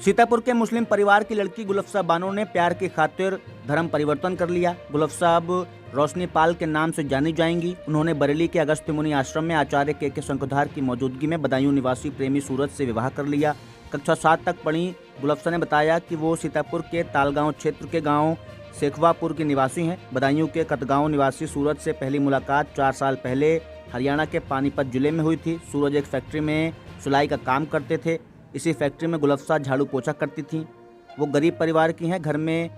सीतापुर के मुस्लिम परिवार की लड़की गुलफसा बानो ने प्यार की खातिर धर्म परिवर्तन कर लिया। गुलफसा अब रोशनी पाल के नाम से जानी जाएंगी। उन्होंने बरेली के अगस्त्य मुनि आश्रम में आचार्य के शंखधार की मौजूदगी में बदायूं निवासी प्रेमी सूरज से विवाह कर लिया। कक्षा 7 तक पढ़ी गुलफसा ने बताया कि वो सीतापुर के तालगांव क्षेत्र के गांव शेखवापुर की निवासी हैं। बदायूं के कतगांव निवासी सूरज से पहली मुलाकात 4 साल पहले हरियाणा के पानीपत जिले में हुई थी। सूरज एक फैक्ट्री में सिलाई का काम करते थे। इसी फैक्ट्री में गुलफसा झाड़ू पोछा करती थी। वो गरीब परिवार की हैं। घर में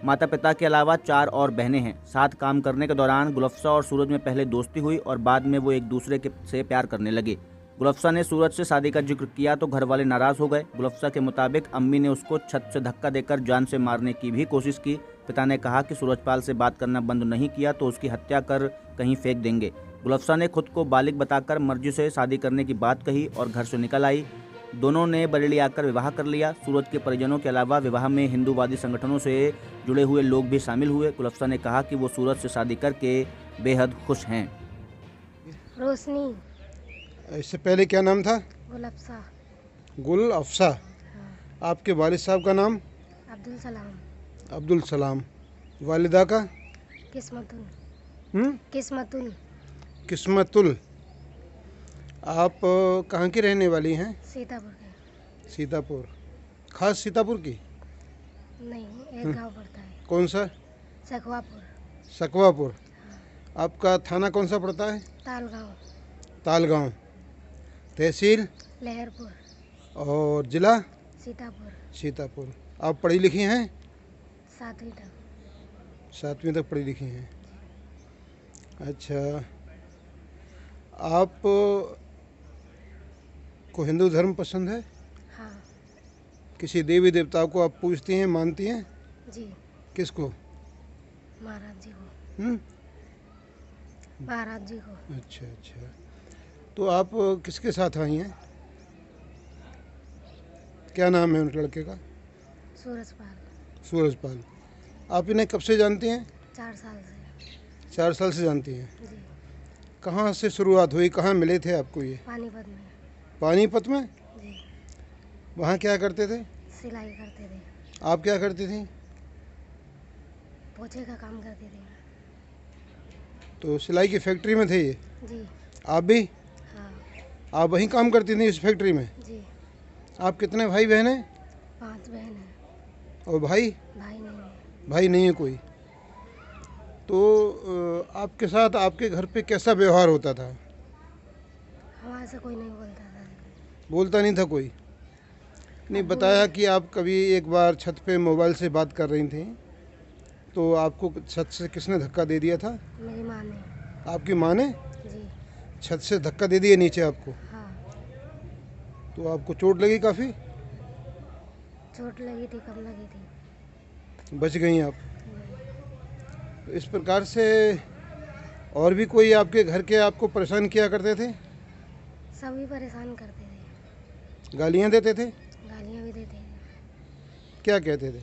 माता पिता के अलावा 4 और बहनें हैं। साथ काम करने के दौरान गुलफसा और सूरज में पहले दोस्ती हुई और बाद में वो एक दूसरे से प्यार करने लगे। गुलफसा ने सूरज से शादी का जिक्र किया तो घर वाले नाराज हो गए। गुलफसा के मुताबिक अम्मी ने उसको छत से धक्का देकर जान से मारने की भी कोशिश की। पिता ने कहा कि सूरजपाल से बात करना बंद नहीं किया तो उसकी हत्या कर कहीं फेंक देंगे। गुलफसा ने खुद को बालिग बताकर मर्जी से शादी करने की बात कही और घर से निकल आई। दोनों ने बरेली आकर विवाह कर लिया। सूरज के परिजनों के अलावा विवाह में हिंदूवादी संगठनों से जुड़े हुए लोग भी शामिल हुए। गुलफसा ने कहा कि वो सूरज से शादी करके बेहद खुश हैं। रोशनी। इससे पहले क्या नाम था? गुलफसा। गुल अफसा। हाँ। आपके वालिद साहब का नाम? अब्दुल सलाम। अब्दुल सलाम। वालिदा का? किस्मतुल। किस्मतुल। किस्मतुल। आप कहाँ की रहने वाली हैं? सीतापुर के। सीतापुर। खास सीतापुर की? नहीं, एक गांव पड़ता है। कौन सा? शेखवापुर। सकवापुर। हाँ। आपका थाना कौन सा पड़ता है? तालगांव। तालगांव। तहसील? लहरपुर। और जिला? सीतापुर। सीतापुर। आप पढ़ी लिखी हैं? 7वीं तक। 7वीं तक पढ़ी लिखी हैं। अच्छा, आप को हिंदू धर्म पसंद है? हाँ। किसी देवी देवता को आप पूजती हैं, मानती हैं? जी। किसको? महाराज जी को। महाराज जी को। अच्छा अच्छा। तो आप किसके साथ आई हैं? क्या नाम है उन लड़के का? सूरजपाल। सूरजपाल। आप इन्हें कब से जानती हैं? 4 साल से। 4 साल से जानती हैं। जी। कहाँ से शुरुआत हुई, कहाँ मिले थे आपको ये? पानीपत में। पानीपत में? जी। वहाँ क्या करते थे? सिलाई करते थे। आप क्या करती थी? पोछे का काम करते थे। तो सिलाई की फैक्ट्री में थे ये? जी। आप भी? हाँ। आप वहीं काम करती थी इस फैक्ट्री में? जी। आप कितने भाई बहन हैं? 5 बहन हैं। और भाई? भाई नहीं है। भाई नहीं है कोई। तो आपके साथ आपके घर पे कैसा व्यवहार होता था? हमारे से कोई नहीं बोलता था। बोलता नहीं था कोई? नहीं, बताया कि आप कभी एक बार छत पे मोबाइल से बात कर रही थी तो आपको छत से किसने धक्का दे दिया था? मेरी माँ ने। आपकी माँ ने? जी। छत से धक्का दे दिया नीचे आपको? हाँ। तो आपको चोट लगी काफ़ी? चोट लगी थी, कम लगी थी। बच गई आप? तो इस प्रकार से और भी कोई आपके घर के आपको परेशान किया करते थे? सभी परेशान करते थे। गालियाँ देते थे? गालियाँ भी देते थे। क्या कहते थे?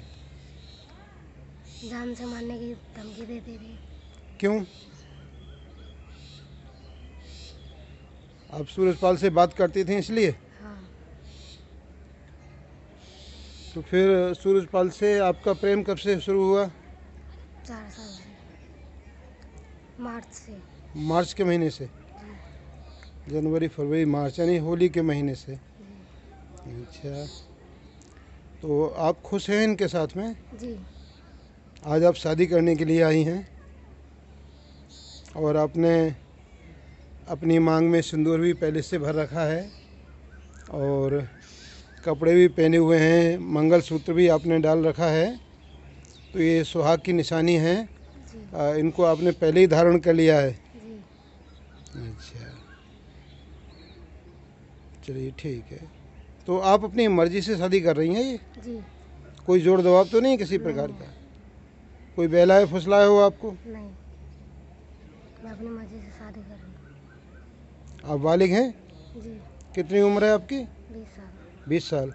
जान से मारने की धमकी देते थे। क्यों? आप सूरजपाल से बात करती थी इसलिए? हाँ। तो फिर सूरजपाल से आपका प्रेम कब से शुरू हुआ? 4 साल से। मार्च से। मार्च के महीने से? जनवरी फरवरी मार्च, यानी होली के महीने से। अच्छा, तो आप खुश हैं इनके साथ में? जी। आज आप शादी करने के लिए आई हैं और आपने अपनी मांग में सिंदूर भी पहले से भर रखा है और कपड़े भी पहने हुए हैं, मंगलसूत्र भी आपने डाल रखा है। तो ये सुहाग की निशानी है। इनको आपने पहले ही धारण कर लिया है? जी। अच्छा, चलिए ठीक है। तो आप अपनी मर्जी से शादी कर रही हैं ये? जी। कोई जोर दबाव तो नहीं किसी प्रकार का? कोई बहलाए फुसलाए हो आपको? नहीं, मैं अपनी मर्जी से शादी कर रही हूँ। आप बालिग हैं? जी। कितनी उम्र है आपकी? 20 साल। 20 साल।